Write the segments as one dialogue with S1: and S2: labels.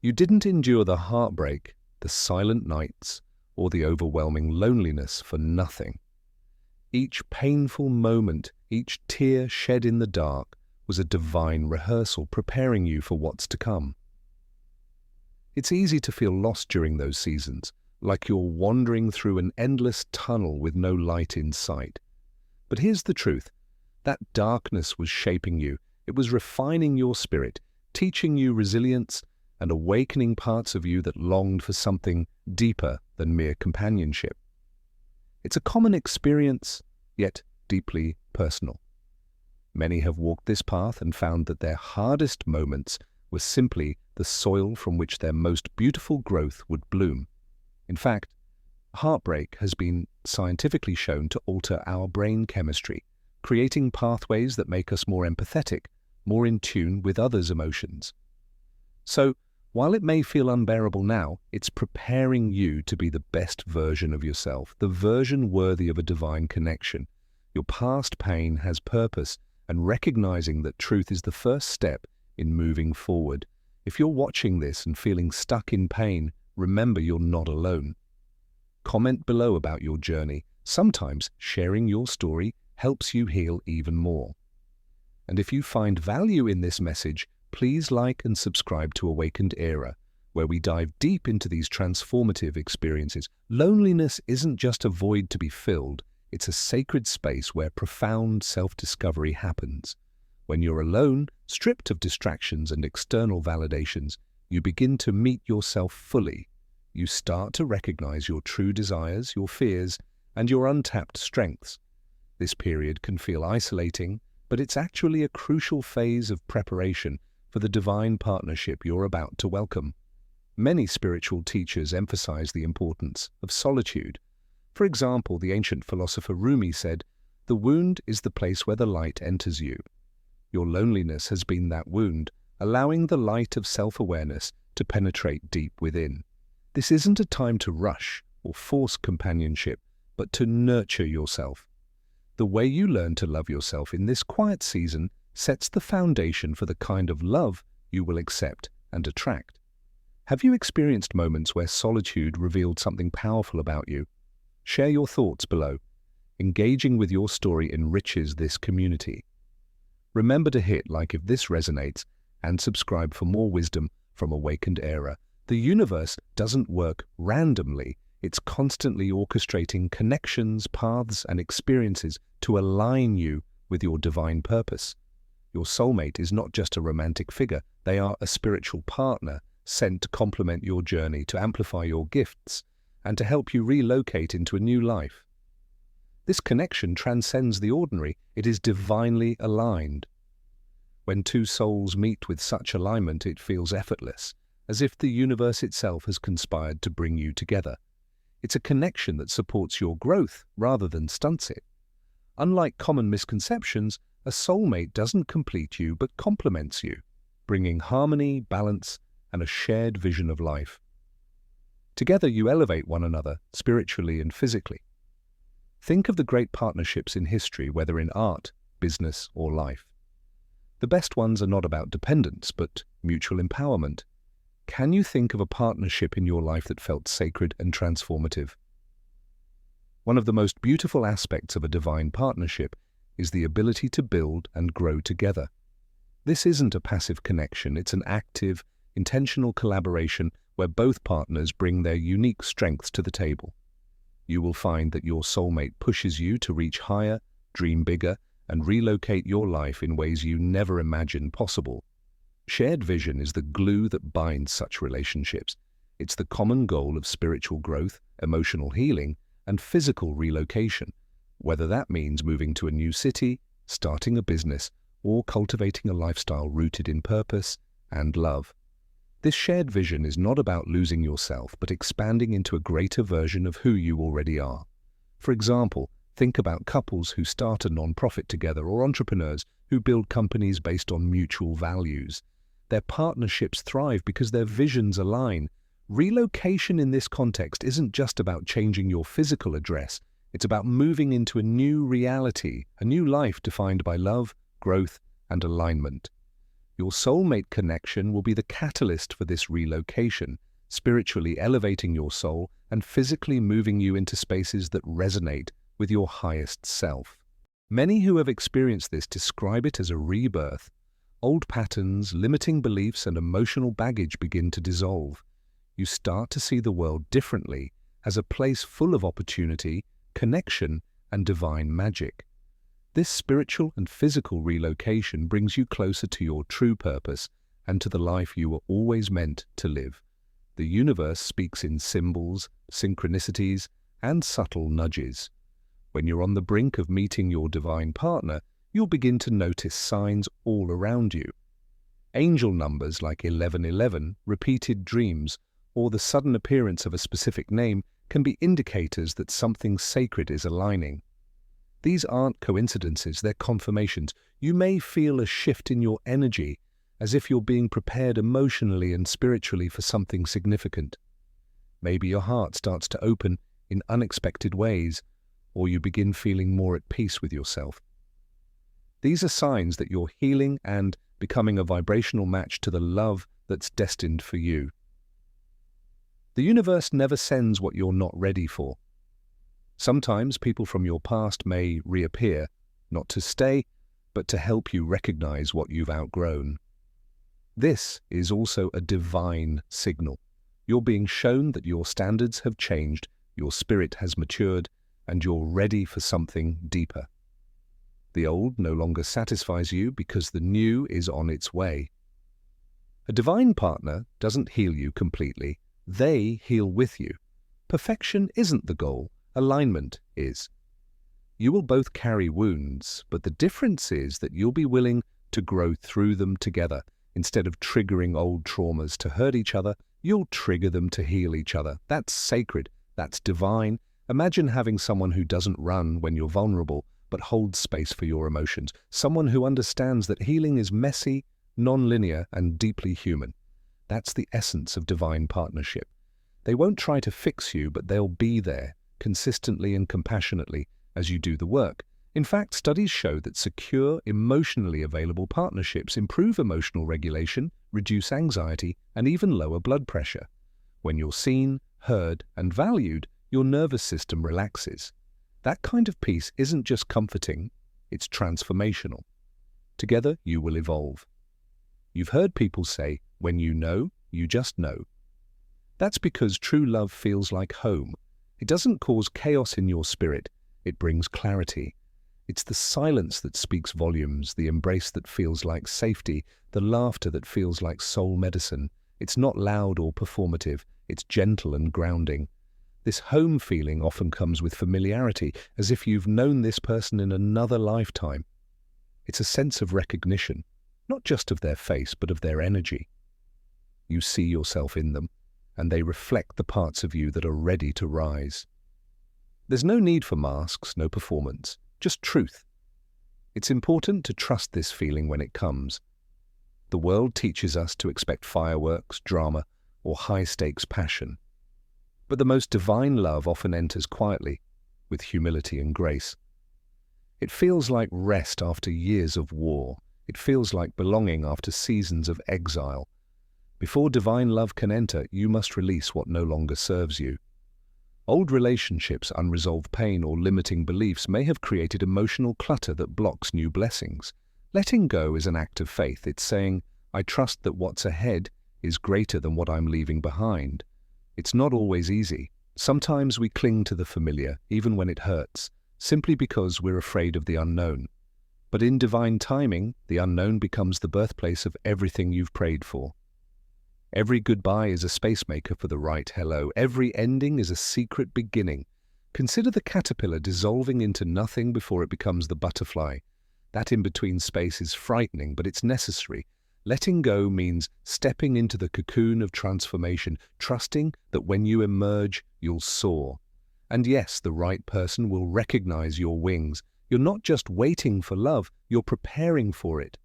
S1: You didn't endure the heartbreak, the silent nights, or the overwhelming loneliness for nothing. Each painful moment, each tear shed in the dark, was a divine rehearsal preparing you for what's to come. It's easy to feel lost during those seasons, like you're wandering through an endless tunnel with no light in sight. But here's the truth. That darkness was shaping you. It was refining your spirit, teaching you resilience, and awakening parts of you that longed for something deeper than mere companionship. It's a common experience, yet deeply personal. Many have walked this path and found that their hardest moments were simply the soil from which their most beautiful growth would bloom. In fact, heartbreak has been scientifically shown to alter our brain chemistry, creating pathways that make us more empathetic, more in tune with others' emotions. So, while it may feel unbearable now, it's preparing you to be the best version of yourself, the version worthy of a divine connection. Your past pain has purpose, and recognizing that truth is the first step in moving forward. If you're watching this and feeling stuck in pain, remember you're not alone. Comment below about your journey. Sometimes sharing your story helps you heal even more. And if you find value in this message, please like and subscribe to Awakened Era, where we dive deep into these transformative experiences. Loneliness isn't just a void to be filled, it's a sacred space where profound self-discovery happens. When you're alone, stripped of distractions and external validations, you begin to meet yourself fully. You start to recognize your true desires, your fears, and your untapped strengths. This period can feel isolating, but it's actually a crucial phase of preparation for the divine partnership you're about to welcome. Many spiritual teachers emphasize the importance of solitude. For example, the ancient philosopher Rumi said, "The wound is the place where the light enters you." Your loneliness has been that wound, allowing the light of self-awareness to penetrate deep within. This isn't a time to rush or force companionship, but to nurture yourself. The way you learn to love yourself in this quiet season sets the foundation for the kind of love you will accept and attract. Have you experienced moments where solitude revealed something powerful about you? Share your thoughts below. Engaging with your story enriches this community. Remember to hit like if this resonates and subscribe for more wisdom from Awakened Era. The universe doesn't work randomly. It's constantly orchestrating connections, paths, and experiences to align you with your divine purpose. Your soulmate is not just a romantic figure. They are a spiritual partner sent to complement your journey, to amplify your gifts, and to help you relocate into a new life. This connection transcends the ordinary. It is divinely aligned. When two souls meet with such alignment, it feels effortless, as if the universe itself has conspired to bring you together. It's a connection that supports your growth rather than stunts it. Unlike common misconceptions, a soulmate doesn't complete you but complements you, bringing harmony, balance, and a shared vision of life. Together you elevate one another, spiritually and physically. Think of the great partnerships in history, whether in art, business, or life. The best ones are not about dependence, but mutual empowerment. Can you think of a partnership in your life that felt sacred and transformative? One of the most beautiful aspects of a divine partnership is the ability to build and grow together. This isn't a passive connection, it's an active, intentional collaboration where both partners bring their unique strengths to the table. You will find that your soulmate pushes you to reach higher, dream bigger, and relocate your life in ways you never imagined possible. Shared vision is the glue that binds such relationships. It's the common goal of spiritual growth, emotional healing, and physical relocation, whether that means moving to a new city, starting a business, or cultivating a lifestyle rooted in purpose and love. This shared vision is not about losing yourself, but expanding into a greater version of who you already are. For example, think about couples who start a non-profit together or entrepreneurs who build companies based on mutual values. Their partnerships thrive because their visions align. Relocation in this context isn't just about changing your physical address. It's about moving into a new reality, a new life defined by love, growth, and alignment. Your soulmate connection will be the catalyst for this relocation, spiritually elevating your soul and physically moving you into spaces that resonate with your highest self. Many who have experienced this describe it as a rebirth. Old patterns, limiting beliefs, and emotional baggage begin to dissolve. You start to see the world differently, as a place full of opportunity, connection, and divine magic. This spiritual and physical relocation brings you closer to your true purpose and to the life you were always meant to live. The universe speaks in symbols, synchronicities, and subtle nudges. When you're on the brink of meeting your divine partner, you'll begin to notice signs all around you. Angel numbers like 1111, repeated dreams, or the sudden appearance of a specific name can be indicators that something sacred is aligning. These aren't coincidences, they're confirmations. You may feel a shift in your energy, as if you're being prepared emotionally and spiritually for something significant. Maybe your heart starts to open in unexpected ways, or you begin feeling more at peace with yourself. These are signs that you're healing and becoming a vibrational match to the love that's destined for you. The universe never sends what you're not ready for. Sometimes people from your past may reappear, not to stay, but to help you recognize what you've outgrown. This is also a divine signal. You're being shown that your standards have changed, your spirit has matured, and you're ready for something deeper. The old no longer satisfies you because the new is on its way. A divine partner doesn't heal you completely, they heal with you. Perfection isn't the goal, alignment is. You will both carry wounds, but the difference is that you'll be willing to grow through them together. Instead of triggering old traumas to hurt each other, you'll trigger them to heal each other. That's sacred, that's divine. Imagine having someone who doesn't run when you're vulnerable, but holds space for your emotions. Someone who understands that healing is messy, non-linear, and deeply human. That's the essence of divine partnership. They won't try to fix you, but they'll be there, consistently and compassionately, as you do the work. In fact, studies show that secure, emotionally available partnerships improve emotional regulation, reduce anxiety, and even lower blood pressure. When you're seen, heard, and valued, your nervous system relaxes. That kind of peace isn't just comforting, it's transformational. Together, you will evolve. You've heard people say, when you just know. That's because true love feels like home. It doesn't cause chaos in your spirit, it brings clarity. It's the silence that speaks volumes, the embrace that feels like safety, the laughter that feels like soul medicine. It's not loud or performative, it's gentle and grounding. This home feeling often comes with familiarity, as if you've known this person in another lifetime. It's a sense of recognition, not just of their face, but of their energy. You see yourself in them, and they reflect the parts of you that are ready to rise. There's no need for masks, no performance, just truth. It's important to trust this feeling when it comes. The world teaches us to expect fireworks, drama, or high-stakes passion. But the most divine love often enters quietly, with humility and grace. It feels like rest after years of war. It feels like belonging after seasons of exile. Before divine love can enter, you must release what no longer serves you. Old relationships, unresolved pain, or limiting beliefs may have created emotional clutter that blocks new blessings. Letting go is an act of faith. It's saying, I trust that what's ahead is greater than what I'm leaving behind. It's not always easy. Sometimes we cling to the familiar, even when it hurts, simply because we're afraid of the unknown. But in divine timing, the unknown becomes the birthplace of everything you've prayed for. Every goodbye is a spacemaker for the right hello. Every ending is a secret beginning. Consider the caterpillar dissolving into nothing before it becomes the butterfly. That in-between space is frightening, but it's necessary. Letting go means stepping into the cocoon of transformation, trusting that when you emerge, you'll soar. And yes, the right person will recognize your wings. You're not just waiting for love, you're preparing for it.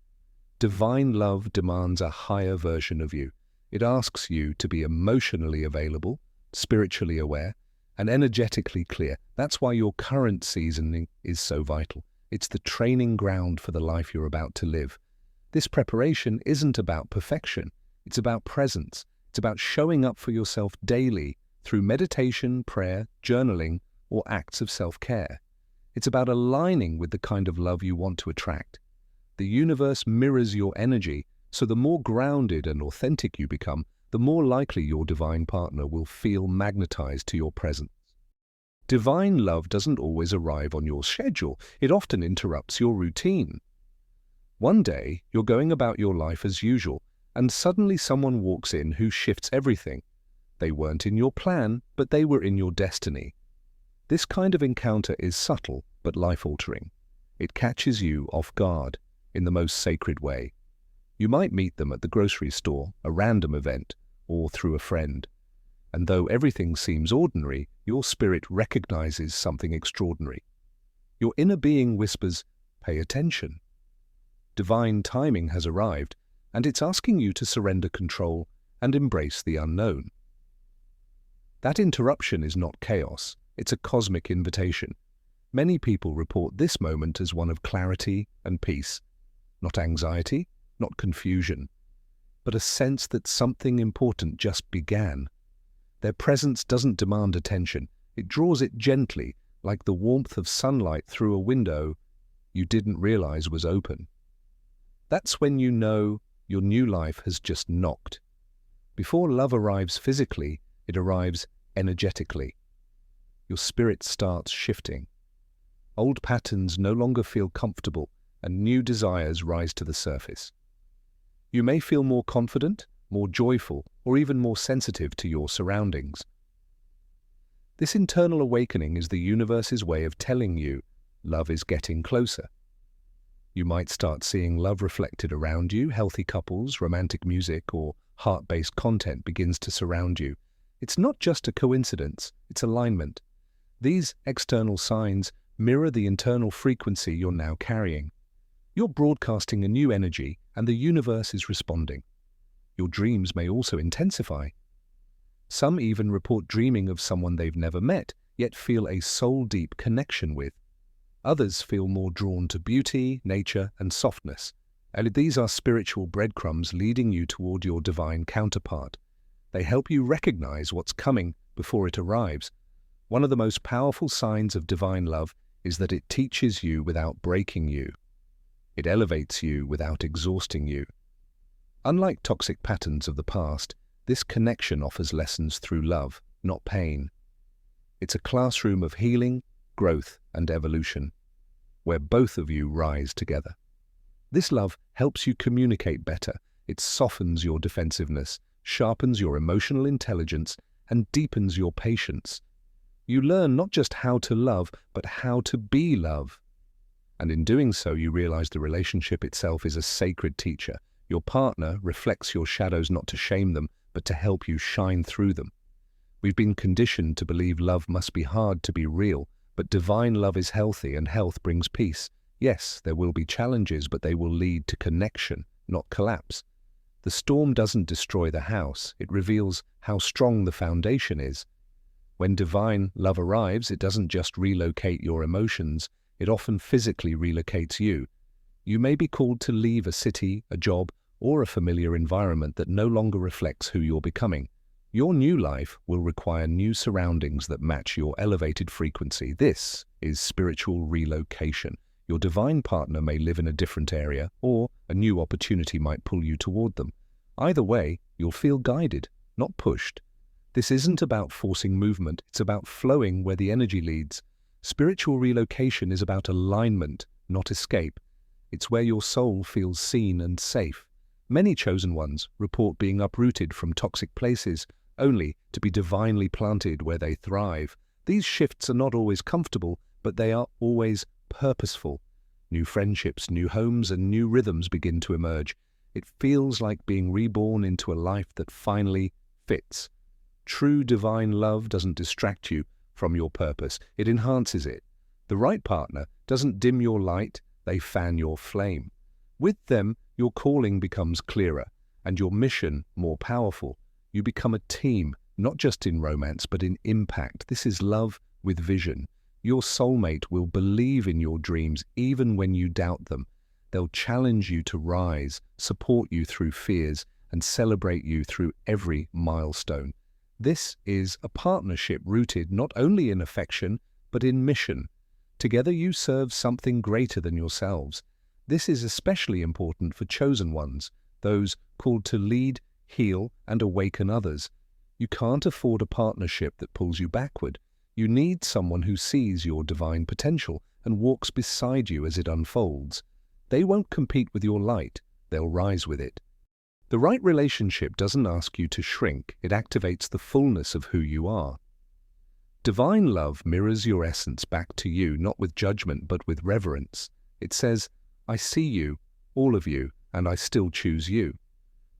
S1: Divine love demands a higher version of you. It asks you to be emotionally available, spiritually aware, and energetically clear. That's why your current seasoning is so vital. It's the training ground for the life you're about to live. This preparation isn't about perfection. It's about presence. It's about showing up for yourself daily through meditation, prayer, journaling, or acts of self-care. It's about aligning with the kind of love you want to attract. The universe mirrors your energy, so the more grounded and authentic you become, the more likely your divine partner will feel magnetized to your presence. Divine love doesn't always arrive on your schedule. It often interrupts your routine. One day, you're going about your life as usual, and suddenly someone walks in who shifts everything. They weren't in your plan, but they were in your destiny. This kind of encounter is subtle but life-altering. It catches you off guard in the most sacred way. You might meet them at the grocery store, a random event, or through a friend. And though everything seems ordinary, your spirit recognizes something extraordinary. Your inner being whispers, "Pay attention." Divine timing has arrived, and it's asking you to surrender control and embrace the unknown. That interruption is not chaos, it's a cosmic invitation. Many people report this moment as one of clarity and peace, not anxiety, not confusion, but a sense that something important just began. Their presence doesn't demand attention, it draws it gently, like the warmth of sunlight through a window you didn't realize was open. That's when you know your new life has just knocked. Before love arrives physically, it arrives energetically. Your spirit starts shifting. Old patterns no longer feel comfortable, and new desires rise to the surface. You may feel more confident, more joyful, or even more sensitive to your surroundings. This internal awakening is the universe's way of telling you love is getting closer. You might start seeing love reflected around you. Healthy couples, romantic music, or heart-based content begins to surround you. It's not just a coincidence, it's alignment. These external signs mirror the internal frequency you're now carrying. You're broadcasting a new energy, and the universe is responding. Your dreams may also intensify. Some even report dreaming of someone they've never met, yet feel a soul-deep connection with. Others feel more drawn to beauty, nature, and softness. And these are spiritual breadcrumbs leading you toward your divine counterpart. They help you recognize what's coming before it arrives. One of the most powerful signs of divine love is that it teaches you without breaking you. It elevates you without exhausting you. Unlike toxic patterns of the past, this connection offers lessons through love, not pain. It's a classroom of healing, growth, and evolution, where both of you rise together. This love helps you communicate better. It softens your defensiveness, sharpens your emotional intelligence, and deepens your patience. You learn not just how to love, but how to be love. And in doing so, you realize the relationship itself is a sacred teacher. Your partner reflects your shadows not to shame them, but to help you shine through them. We've been conditioned to believe love must be hard to be real, but divine love is healthy and health brings peace. Yes, there will be challenges, but they will lead to connection, not collapse. The storm doesn't destroy the house, it reveals how strong the foundation is. When divine love arrives, it doesn't just relocate your emotions, it often physically relocates you. You may be called to leave a city, a job, or a familiar environment that no longer reflects who you're becoming. Your new life will require new surroundings that match your elevated frequency. This is spiritual relocation. Your divine partner may live in a different area, or a new opportunity might pull you toward them. Either way, you'll feel guided, not pushed. This isn't about forcing movement, it's about flowing where the energy leads. Spiritual relocation is about alignment, not escape. It's where your soul feels seen and safe. Many chosen ones report being uprooted from toxic places, only to be divinely planted where they thrive. These shifts are not always comfortable, but they are always purposeful. New friendships, new homes, and new rhythms begin to emerge. It feels like being reborn into a life that finally fits. True divine love doesn't distract you from your purpose, it enhances it. The right partner doesn't dim your light, they fan your flame. With them, your calling becomes clearer, and your mission more powerful. You become a team, not just in romance, but in impact. This is love with vision. Your soulmate will believe in your dreams even when you doubt them. They'll challenge you to rise, support you through fears, and celebrate you through every milestone. This is a partnership rooted not only in affection, but in mission. Together you serve something greater than yourselves. This is especially important for chosen ones, those called to lead, heal, and awaken others. You can't afford a partnership that pulls you backward. You need someone who sees your divine potential and walks beside you as it unfolds. They won't compete with your light, they'll rise with it. The right relationship doesn't ask you to shrink, it activates the fullness of who you are. Divine love mirrors your essence back to you, not with judgment but with reverence. It says, I see you, all of you, and I still choose you.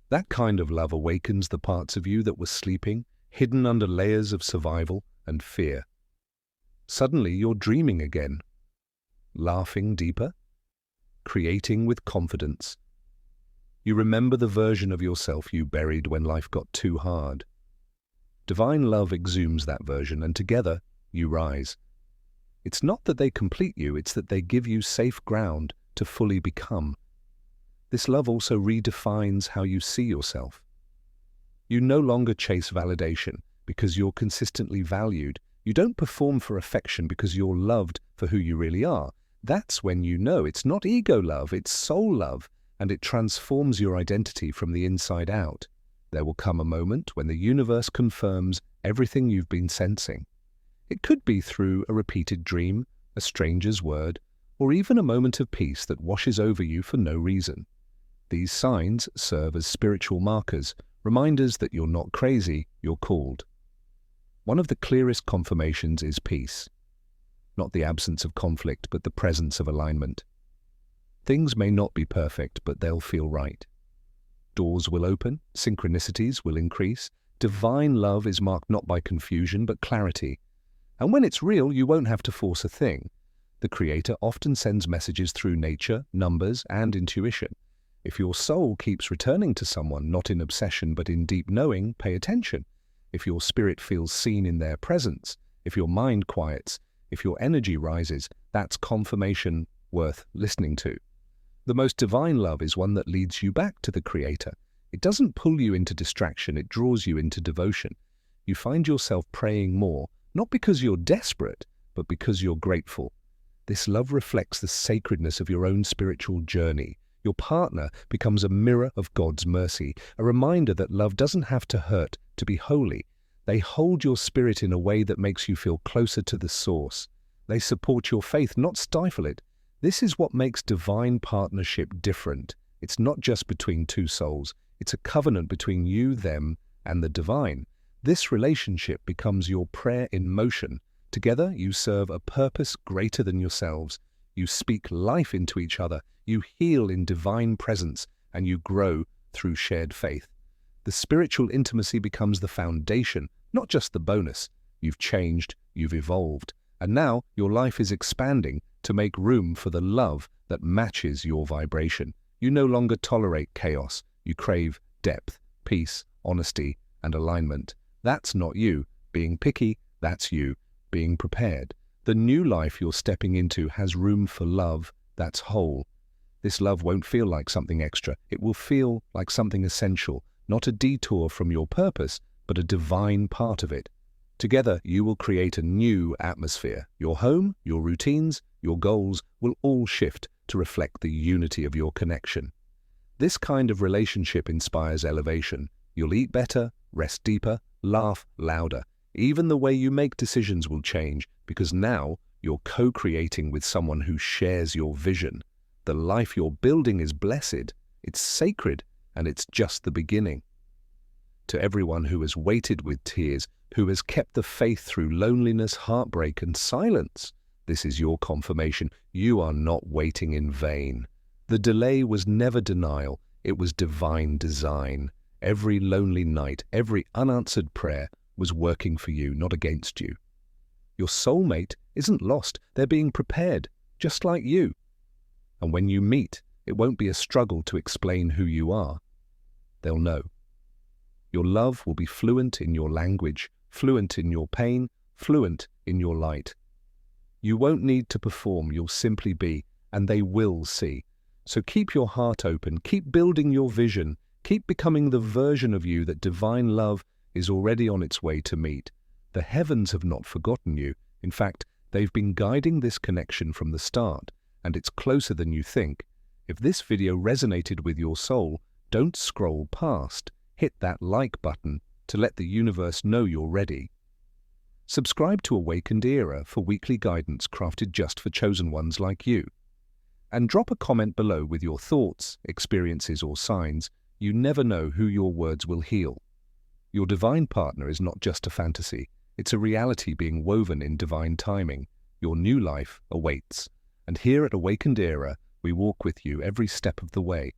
S1: That kind of love awakens the parts of you that were sleeping, hidden under layers of survival and fear. Suddenly you're dreaming again, laughing deeper, creating with confidence. You remember the version of yourself you buried when life got too hard. Divine love exhumes that version, and together you rise. It's not that they complete you, it's that they give you safe ground to fully become. This love also redefines how you see yourself. You no longer chase validation because you're consistently valued. You don't perform for affection because you're loved for who you really are. That's when you know it's not ego love, it's soul love, and it transforms your identity from the inside out. There will come a moment when the universe confirms everything you've been sensing. It could be through a repeated dream, a stranger's word, or even a moment of peace that washes over you for no reason. These signs serve as spiritual markers, reminders that you're not crazy, you're called. One of the clearest confirmations is peace. Not the absence of conflict, but the presence of alignment. Things may not be perfect, but they'll feel right. Doors will open, synchronicities will increase. Divine love is marked not by confusion, but clarity. And when it's real, you won't have to force a thing. The Creator often sends messages through nature, numbers, and intuition. If your soul keeps returning to someone, not in obsession but in deep knowing, pay attention. If your spirit feels seen in their presence, if your mind quiets, if your energy rises, that's confirmation worth listening to. The most divine love is one that leads you back to the Creator. It doesn't pull you into distraction, it draws you into devotion. You find yourself praying more, not because you're desperate, but because you're grateful. This love reflects the sacredness of your own spiritual journey. Your partner becomes a mirror of God's mercy, a reminder that love doesn't have to hurt to be holy. They hold your spirit in a way that makes you feel closer to the source. They support your faith, not stifle it. This is what makes divine partnership different. It's not just between two souls. It's a covenant between you, them, and the divine. This relationship becomes your prayer in motion. Together, you serve a purpose greater than yourselves. You speak life into each other. You heal in divine presence, and you grow through shared faith. The spiritual intimacy becomes the foundation, not just the bonus. You've changed, you've evolved, and now your life is expanding to make room for the love that matches your vibration. You no longer tolerate chaos. You crave depth, peace, honesty, and alignment. That's not you being picky, that's you being prepared. The new life you're stepping into has room for love that's whole. This love won't feel like something extra. It will feel like something essential, not a detour from your purpose, but a divine part of it. Together, you will create a new atmosphere. Your home, your routines, your goals will all shift to reflect the unity of your connection. This kind of relationship inspires elevation. You'll eat better, rest deeper, laugh louder. Even the way you make decisions will change, because now you're co-creating with someone who shares your vision. The life you're building is blessed, it's sacred, and it's just the beginning. To everyone who has waited with tears, who has kept the faith through loneliness, heartbreak, and silence, this is your confirmation. You are not waiting in vain. The delay was never denial, it was divine design. Every lonely night, every unanswered prayer was working for you, not against you. Your soulmate isn't lost, they're being prepared, just like you. And when you meet, it won't be a struggle to explain who you are. They'll know. Your love will be fluent in your language, fluent in your pain, fluent in your light. You won't need to perform, you'll simply be, and they will see. So keep your heart open, keep building your vision, keep becoming the version of you that divine love is already on its way to meet. The heavens have not forgotten you. In fact, they've been guiding this connection from the start, and it's closer than you think. If this video resonated with your soul, don't scroll past. Hit that like button to let the universe know you're ready. Subscribe to Awakened Era for weekly guidance crafted just for chosen ones like you. And drop a comment below with your thoughts, experiences, or signs. You never know who your words will heal. Your divine partner is not just a fantasy, it's a reality being woven in divine timing. Your new life awaits. And here at Awakened Era, we walk with you every step of the way,